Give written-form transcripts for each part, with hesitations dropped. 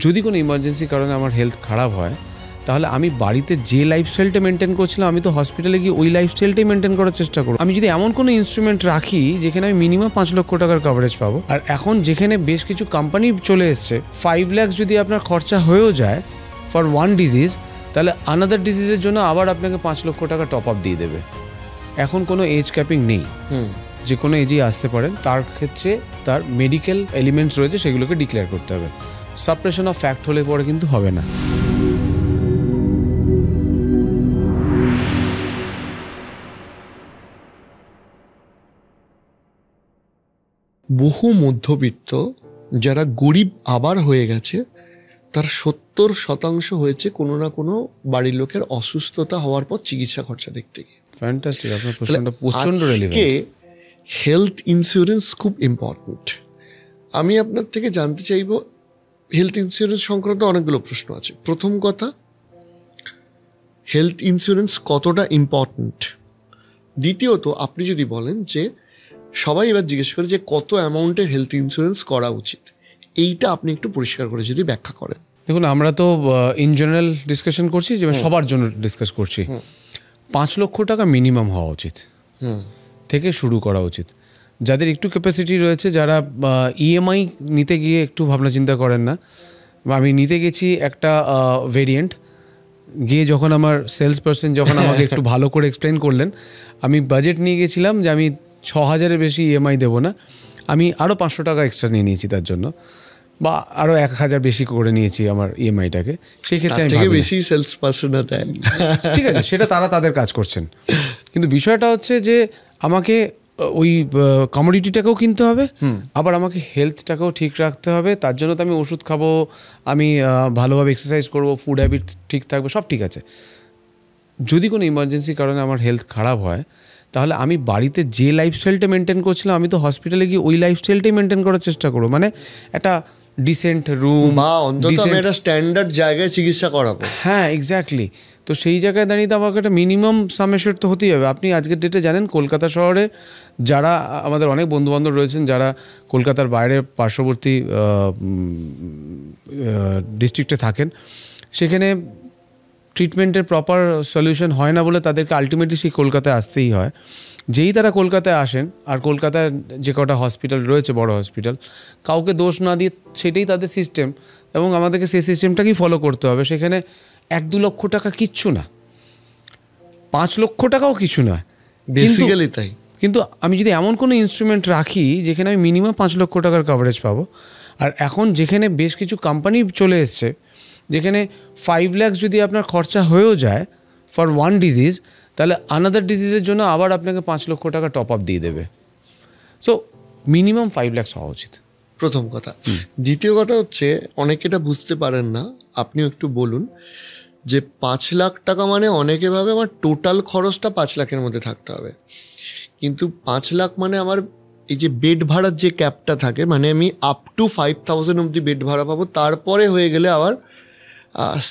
যদি কোনো ইমার্জেন্সি কারণে আমার হেলথ খারাপ হয়, তাহলে আমি বাড়িতে যে লাইফস্টাইলটা মেনটেন করছিলাম আমি তো হসপিটালে গিয়ে ওই লাইফস্টাইলটাই মেনটেন করার চেষ্টা করব। আমি যদি এমন কোনো ইনস্ট্রুমেন্ট রাখি যেখানে আমি মিনিমাম 5 লক্ষ টাকার কভারেজ পাবো, আর এখন যেখানে বেশ কিছু কোম্পানি চলে এসছে 5 লাখ যদি আপনার খরচা হয়েও যায় ফর ওয়ান ডিজিজ, তাহলে আনাদার ডিজিজের জন্য আবার আপনাকে 5 লক্ষ টাকা টপ আপ দিয়ে দেবে। এখন কোনো এজ ক্যাপিং নেই, যে কোনো এজেই আসতে পারেন। তার ক্ষেত্রে তার মেডিকেল এলিমেন্টস রয়েছে, সেগুলোকে ডিক্লেয়ার করতে হবে। সাপ্রেশন অফ ফ্যাক্ট হলে পরে কিন্তু হবে না। বহু মধ্যবিত্ত যারা গরিব আবার হয়ে গেছে, তার 70% হয়েছে কোনো না কোনো বাড়ির লোকের অসুস্থতা হওয়ার পর চিকিৎসা খরচা দেখতে গিয়ে। ফ্যান্টাস্টিক, আপনার প্রশ্নটা প্রচন্ড রেলেভেন্ট। হেলথ ইন্স্যুরেন্স খুব ইম্পর্টেন্ট। আমি আপনার থেকে জানতে চাইব, হেলথ ইন্স্যুরেন্স সংক্রান্ত অনেকগুলো প্রশ্ন আছে। প্রথম কথা, হেলথ ইন্স্যুরেন্স কতটা ইম্পর্টেন্ট? দ্বিতীয়ত, আপনি যদি বলেন যে সবাই এবার জিজ্ঞেস করে যে কত অ্যামাউন্টের হেলথ ইন্স্যুরেন্স করা উচিত, এইটা আপনি একটু পরিষ্কার করে যদি ব্যাখ্যা করেন। দেখুন, আমরা তো ইন জেনারেল ডিসকাশন করছি, যে সবার জন্য ডিসকাস করছি। 5 লক্ষ টাকা মিনিমাম হওয়া উচিত, থেকে শুরু করা উচিত। যাদের একটু ক্যাপাসিটি রয়েছে, যারা ইএমআই নিতে গিয়ে একটু ভাবনা চিন্তা করেন না। আমি নিতে গেছি একটা ভেরিয়েন্ট, গিয়ে যখন আমার সেলস পার্সন যখন আমাকে একটু ভালো করে এক্সপ্লেন করলেন, আমি বাজেট নিয়ে গেছিলাম যে আমি 6,000-এর বেশি ইএমআই দেবো না, আমি আরও 500 টাকা এক্সট্রা নিয়ে নিয়েছি তার জন্য, বা আরও 1,000 বেশি করে নিয়েছি আমার ইএমআইটাকে। সেই ক্ষেত্রে আমি বেশি সেলস পার্সন দেন, ঠিক আছে, সেটা তারা তাদের কাজ করছেন। কিন্তু বিষয়টা হচ্ছে যে আমাকে ওই কমোডিটিটাকেও কিনতে হবে, আবার আমাকে হেলথটাকেও ঠিক রাখতে হবে। তার জন্য তো আমি ওষুধ খাবো, আমি ভালোভাবে এক্সারসাইজ করবো, ফুড হ্যাবিট ঠিক থাকবে, সব ঠিক আছে। যদি কোনো ইমার্জেন্সি কারণে আমার হেলথ খারাপ হয়, তাহলে আমি বাড়িতে যে লাইফস্টাইলটা মেনটেন করছিলাম আমি তো হসপিটালে গিয়ে ওই লাইফস্টাইলটাই মেনটেন করার চেষ্টা করবো। মানে একটা ডিসেন্ট রুম, বা অন্তত আমি একটা স্ট্যান্ডার্ড জায়গায় চিকিৎসা করাবো। হ্যাঁ, এক্স্যাক্টলি। তো সেই জায়গায় দাঁড়িয়ে তো আমাকে একটা মিনিমাম সামেশন তো হতেই হবে। আপনি আজকের ডেটে জানেন, কলকাতা শহরে যারা আমাদের অনেক বন্ধুবান্ধব রয়েছেন যারা কলকাতার বাইরে পার্শ্ববর্তী ডিস্ট্রিক্টে থাকেন, সেখানে ট্রিটমেন্টের প্রপার সলিউশন হয় না বলে তাদেরকে আলটিমেটলি সেই কলকাতায় আসতেই হয়। যেই তারা কলকাতায় আসেন, আর কলকাতার যে কটা হসপিটাল রয়েছে বড় হসপিটাল, কাউকে দোষ না দিয়ে সেটাই তাদের সিস্টেম, এবং আমাদেরকে সেই সিস্টেমটাকেই ফলো করতে হবে। সেখানে 1-2 লক্ষ টাকা কিচ্ছু না, 5 লক্ষ টাকাও কিছু নয়, বেসিক্যালি তাই। কিন্তু আমি যদি এমন কোনো ইনস্ট্রুমেন্ট রাখি যেখানে আমি মিনিমাম 5 লক্ষ টাকার কভারেজ পাবো, আর এখন যেখানে বেশ কিছু কোম্পানি চলে এসছে যেখানে 5 লাখ যদি আপনার খরচা হয়েও যায় ফর ওয়ান ডিজিজ, তাহলে আনাদার ডিজিজের জন্য আবার আপনাকে 5 লক্ষ টাকা টপ আপ দিয়ে দেবে। সো মিনিমাম 5 লাখ হওয়া উচিত, প্রথম কথা। দ্বিতীয় কথা হচ্ছে, অনেকে এটা বুঝতে পারেন না, আপনিও একটু বলুন যে 5 লাখ টাকা মানে অনেকে ভাবে আমার টোটাল খরচটা 5 লাখের মধ্যে থাকতে হবে, কিন্তু 5 লাখ মানে আমার এই যে বেড ভাড়ার যে ক্যাপটা থাকে, মানে আমি আপ টু 5,000 অবধি বেড ভাড়া পাবো, তারপরে হয়ে গেলে আবার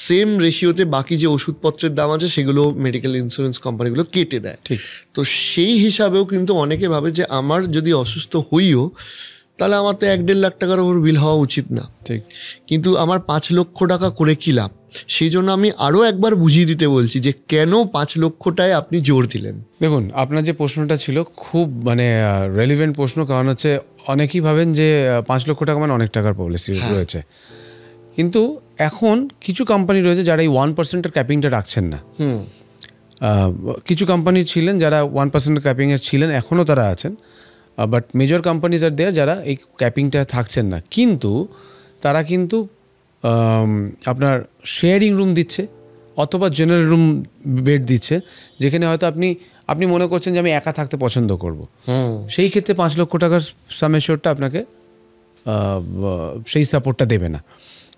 সেম রেশিওতে বাকি যে ওষুধপত্রের দাম আছে সেগুলো মেডিকেল ইন্স্যুরেন্স কোম্পানিগুলো কেটে দেয়। ঠিক। তো সেই হিসাবেও কিন্তু অনেকে ভাবে যে আমার যদি অসুস্থ হইও তাহলে আমার তো 1-1.5 লাখ টাকার ওপর বিল হওয়া উচিত না। ঠিক। কিন্তু আমার 5 লক্ষ টাকা করে কি লাভ? সেই জন্য আমি আরও একবার বুঝিয়ে দিতে বলছি যে কেন 5 লক্ষটায় আপনি জোর দিলেন। দেখুন, আপনার যে প্রশ্নটা ছিল খুব রেলিভেন্ট প্রশ্ন, কারণ হচ্ছে অনেকেই ভাবেন যে 5 লক্ষ টাকা মানে অনেক টাকার পলিসি রয়েছে, কিন্তু এখন কিছু কোম্পানি রয়েছে যারা এই 1%-এর ক্যাপিংটা রাখছেন না। কিছু কোম্পানি ছিলেন যারা 1%-এর ক্যাপিংয়ের ছিলেন, এখনও তারা আছেন, বাট মেজর কোম্পানিজ আর দেয়ার যারা এই ক্যাপিংটা থাকছেন না, কিন্তু তারা কিন্তু আপনার শেয়ারিং রুম দিচ্ছে অথবা জেনারেল রুম বেড দিচ্ছে, যেখানে হয়তো আপনি মনে করছেন যে আমি একা থাকতে পছন্দ করব, সেই ক্ষেত্রে 5 লক্ষ টাকার সামেশনটা আপনাকে সেই সাপোর্টটা দেবে না।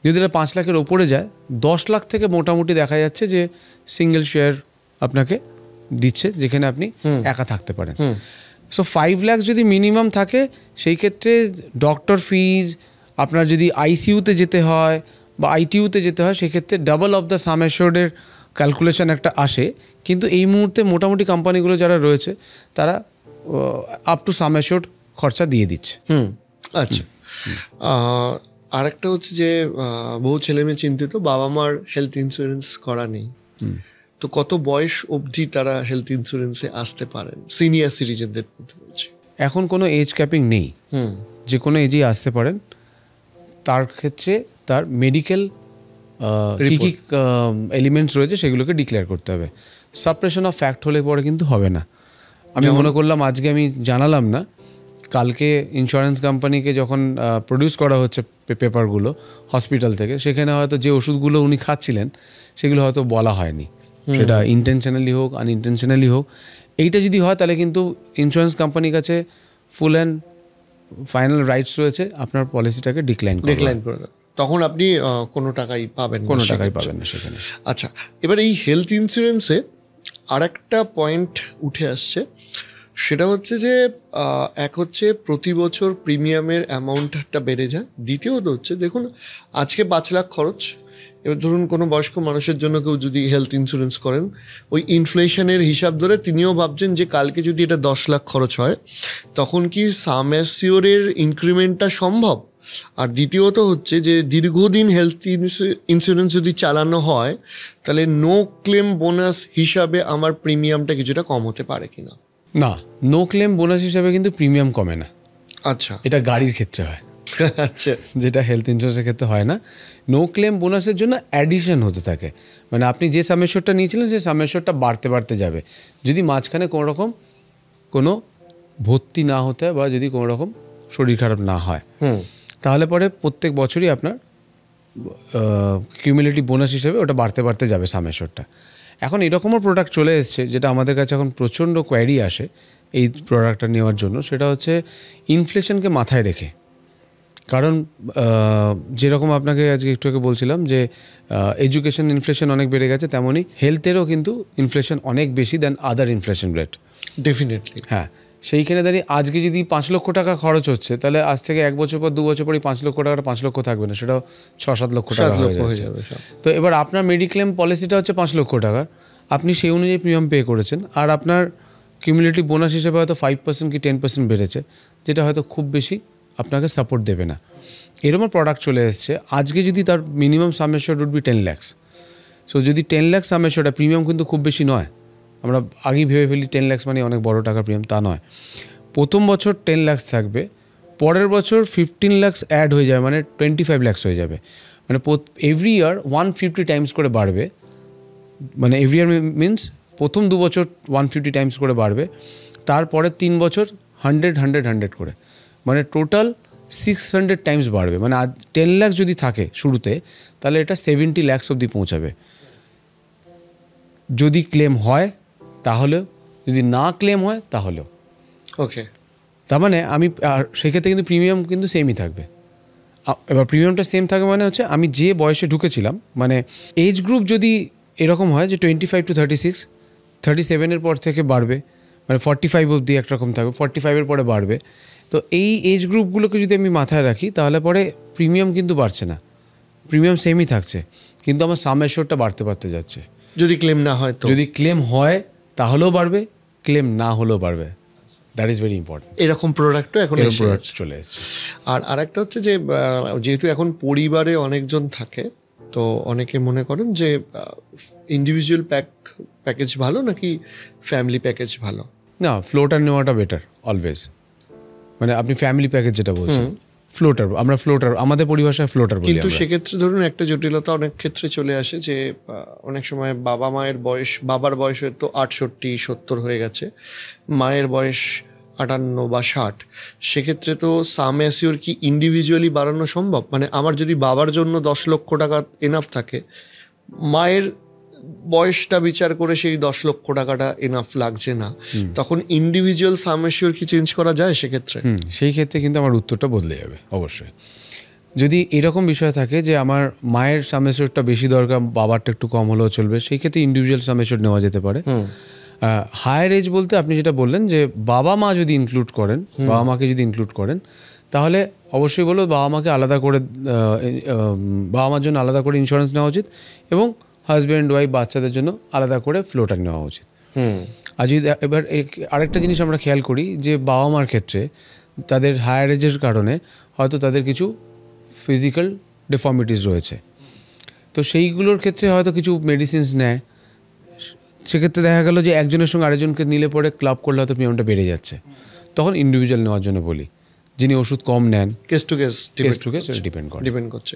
যদি এটা 5 লাখের ওপরে যায়, 10 লাখ থেকে মোটামুটি দেখা যাচ্ছে যে সিঙ্গেল শেয়ার আপনাকে দিচ্ছে, যেখানে আপনি একা থাকতে পারেন। সো 5 লাখ যদি মিনিমাম থাকে, সেই ক্ষেত্রে ডক্টর ফিজ, আপনার যদি আইসিইউতে যেতে হয় বা আইটিইউতে যেতে হয়, সেক্ষেত্রে ডাবল অফ দ্য সাম অ্যাশোর্ডের ক্যালকুলেশন একটা আসে। কিন্তু এই মুহূর্তে মোটামুটি কোম্পানিগুলো যারা রয়েছে তারা আপ টু সাম অ্যাশোর্ড খরচা দিয়ে দিচ্ছে। আচ্ছা, আরেকটা হচ্ছে যে বহু ছেলে মেয়ে চিন্তিত বাবা মার হেলথ ইন্স্যুরেন্স করা নেই, তো কত বয়স অবধি তারা হেলথ ইন্স্যুরেন্সে আসতে পারেন সিনিয়র সিটিজেনদের মধ্যে বলছি? এখন কোনো এজ ক্যাপিং নেই, যে কোনো এজেই আসতে পারেন। তার ক্ষেত্রে তার মেডিকেল কী কী এলিমেন্টস রয়েছে সেগুলোকে ডিক্লেয়ার করতে হবে। সাপ্রেশন অফ ফ্যাক্ট হলে পরে কিন্তু হবে না। আমি মনে করলাম আজকে আমি জানালাম না, কালকে ইন্স্যুরেন্স কোম্পানিকে যখন প্রডিউস করা হচ্ছে পেপারগুলো হসপিটাল থেকে, সেখানে হয়তো যে ওষুধগুলো উনি খাচ্ছিলেন সেগুলো হয়তো বলা হয়নি, সেটা ইন্টেনশনালি হোক আনইন্টেনশনালি হোক। এইটা যদি হয় তাহলে কিন্তু ইন্স্যুরেন্স কোম্পানির কাছে ফুল অ্যান্ড ফাইনাল রাইটস রয়েছে আপনার পলিসিটাকে ডিক্লাইন করে দেওয়ার। তখন আপনি কোনো টাকাই পাবেন না, কোনো টাকাই পাবেন না সেখানে। আচ্ছা, এবার এই হেলথ ইন্স্যুরেন্সে আরেকটা পয়েন্ট উঠে আসছে, সেটা হচ্ছে যে এক হচ্ছে প্রতি বছর প্রিমিয়ামের অ্যামাউন্টটা বেড়ে যায়। দ্বিতীয়ত হচ্ছে দেখুন আজকে 5 লাখ খরচ, এবার ধরুন কোনো বয়স্ক মানুষের জন্য কেউ যদি হেলথ ইন্স্যুরেন্স করেন, ওই ইনফ্লেশনের হিসাব ধরে তিনিও ভাবছেন যে কালকে যদি এটা 10 লাখ খরচ হয় তখন কি সাম অ্যাসিওরের ইনক্রিমেন্টটা সম্ভব? আর দ্বিতীয়ত হচ্ছে যে দীর্ঘদিন হেলথ ইন্স্যুরেন্স যদি চালানো হয় তাহলে নো ক্লেম বোনাস হিসাবে আমার প্রিমিয়ামটা কিছুটা কম হতে পারে কিনা? না, নো ক্লেম বোনাস হিসাবে কিন্তু প্রিমিয়াম কমে না। আচ্ছা, এটা গাড়ির ক্ষেত্রে হয়, আচ্ছা, যেটা হেলথ ইন্স্যুরেন্সের ক্ষেত্রে হয় না। নো ক্লেম বোনাসের জন্য অ্যাডিশন হতে থাকে, মানে আপনি যে সামেশ্বরটা নিয়েছিলেন সেই সামেশ্বরটা বাড়তে বাড়তে যাবে যদি মাঝখানে কোনো রকম কোনো ভর্তি না হতে হয় বা যদি কোনো রকম শরীর খারাপ না হয়, তাহলে পরে প্রত্যেক বছরই আপনার কিউমুলেটিভ বোনাস হিসেবে ওটা বাড়তে বাড়তে যাবে সামেশ্বরটা। এখন এরকমও প্রোডাক্ট চলে এসছে যেটা আমাদের কাছে এখন প্রচণ্ড কোয়ারি আসে এই প্রোডাক্টটা নেওয়ার জন্য, সেটা হচ্ছে ইনফ্লেশনকে মাথায় রেখে। কারণ যেরকম আপনাকে আজকে একটু আগে বলছিলাম যে এডুকেশন ইনফ্লেশন অনেক বেড়ে গেছে, তেমনই হেলথেরও কিন্তু ইনফ্লেশন অনেক বেশি দ্যান আদার ইনফ্লেশন রেট। ডেফিনেটলি, হ্যাঁ। সেইখানে দাঁড়িয়ে আজকে যদি 5 লক্ষ টাকা খরচ হচ্ছে, তাহলে আজ থেকে 1 বছর পর 2 বছর পরই 5 লক্ষ টাকাটা 5 লক্ষ থাকবে না, সেটাও 6-7 লক্ষ টাকা হয়ে যাবে। তো এবার আপনার মেডিক্লেম পলিসিটা হচ্ছে 5 লক্ষ টাকা, আপনি সেই অনুযায়ী প্রিমিয়াম পে করেছেন, আর আপনার কিউমুলেটিভ বোনাস হিসেবে হয়তো 5% কি 10% বেড়েছে, যেটা হয়তো খুব বেশি আপনাকে সাপোর্ট দেবে না। এরকম প্রোডাক্ট চলে এসছে। আজকে যদি তার minimum sum assured would be 10 lakhs। So যদি 10 লাখ সাম অ্যাসিওর্ড, প্রিমিয়াম কিন্তু খুব বেশি নয়। আমরা আগেই ভেবে ফেলি 10 lakhs মানে অনেক বড় টাকা প্রিমিয়াম, তা নয়। প্রথম বছর 10 lakhs থাকবে, পরের বছর 15 lakhs অ্যাড হয়ে যাবে, মানে 25 lakhs হয়ে যাবে। মানে এভরি ইয়ার 150 টাইমস করে বাড়বে, মানে এভরি ইয়ার মিনস প্রথম 2 বছর 150 টাইমস করে বাড়বে, তারপরে 3 বছর 100 করে, মানে টোটাল 600 টাইমস বাড়বে। মানে 10 lakhs যদি থাকে শুরুতে, তাহলে এটা 70 lakhs অবধি পৌঁছাবে যদি ক্লেম হয় তাহলেও, যদি না ক্লেম হয় তাহলেও। ওকে, তার মানে আমি সেক্ষেত্রে কিন্তু প্রিমিয়াম কিন্তু সেমই থাকবে। এবার প্রিমিয়ামটা সেম থাকবে মানে হচ্ছে আমি যে বয়সে ঢুকেছিলাম, মানে এজ গ্রুপ যদি এরকম হয় যে 25 to 36, 37-এর পর থেকে বাড়বে, মানে 45 অবধি একরকম থাকবে, 45-এর পরে বাড়বে। তো এই এজ গ্রুপগুলোকে যদি আমি মাথায় রাখি তাহলে পরে প্রিমিয়াম কিন্তু বাড়ছে না, প্রিমিয়াম সেমই থাকছে, কিন্তু আমার সাম অ্যাসিওরটা বাড়তে বাড়তে যাচ্ছে। যদি ক্লেম না হয় তো, যদি ক্লেম হয় তাহলেও বাড়বে, ক্লেম না হলেও বাড়বে। That is very important. এরকম প্রোডাক্টও এখন চলে এসেছে। আর আরেকটা হচ্ছে যে যেহেতু এখন পরিবারে অনেকজন থাকে, তো অনেকে মনে করেন যে ইন্ডিভিজুয়াল প্যাকেজ ভালো নাকি ফ্যামিলি প্যাকেজ ভালো? না, ফ্লোটার নেওয়াটা বেটার অলওয়েজ। মানে আপনি ফ্যামিলি প্যাকেজ যেটা বলছেন, ফ্লোটার, আমরা ফ্লোটার, আমাদের পরিভাষায় ফ্লোটার বলি। কিন্তু সেক্ষেত্রে ধরুন একটা জটিলতা অনেক ক্ষেত্রে চলে আসে যে অনেক সময় বাবা মায়ের বয়স, বাবার বয়স হয়তো 68-70 হয়ে গেছে, মায়ের বয়স 58 বা 60, সেক্ষেত্রে তো সাম অ্যাসিওর কি ইন্ডিভিজুয়ালি বাড়ানো সম্ভব? মানে আমার যদি বাবার জন্য 10 লক্ষ টাকা এনাফ থাকে, মায়ের বয়সটা বিচার করে সেই 10 লক্ষ টাকাটা এনাফ লাগছে না, তখন ইন্ডিভিজুয়াল সাম অ্যাসিওর কি চেঞ্জ করা যায় সেক্ষেত্রে? সেই ক্ষেত্রে কিন্তু আমার উত্তরটা বদলে যাবে অবশ্যই। যদি এরকম বিষয় থাকে যে আমার মায়ের সাম অ্যাসিওরটা বেশি দরকার, বাবারটা একটু কম হলেও চলবে, সেই ক্ষেত্রে ইন্ডিভিজুয়াল সাম অ্যাসিওর নেওয়া যেতে পারে। হায়ার এজ বলতে আপনি যেটা বললেন যে বাবা মা যদি ইনক্লুড করেন, বাবা মাকে যদি ইনক্লুড করেন, তাহলে অবশ্যই বলবো বাবা মাকে আলাদা করে, বাবা মার জন্য আলাদা করে ইন্স্যুরেন্স নেওয়া উচিত, এবং হাজব্যান্ড ওয়াইফ বাচ্চাদের জন্য আলাদা করে ফ্লোটার নেওয়া উচিত। আর যদি এবার আরেকটা জিনিস আমরা খেয়াল করি যে বাবা মার ক্ষেত্রে তাদের হায়ার এজের কারণে হয়তো তাদের কিছু ফিজিক্যাল ডেফর্মিটিস রয়েছে, তো সেইগুলোর ক্ষেত্রে হয়তো কিছু মেডিসিনস নেয়। সেক্ষেত্রে দেখা গেল যে একজনের সঙ্গে আরেকজনকে নিলে পরে ক্লাব করলে হয়তো প্রিমিয়ামটা বেড়ে যাচ্ছে, তখন ইন্ডিভিজুয়াল নেওয়ার জন্য বলি। যিনি ওষুধ কম নেন, কেস টু কেস সেটা ডিপেন্ড করে। ডিপেন্ড করছে।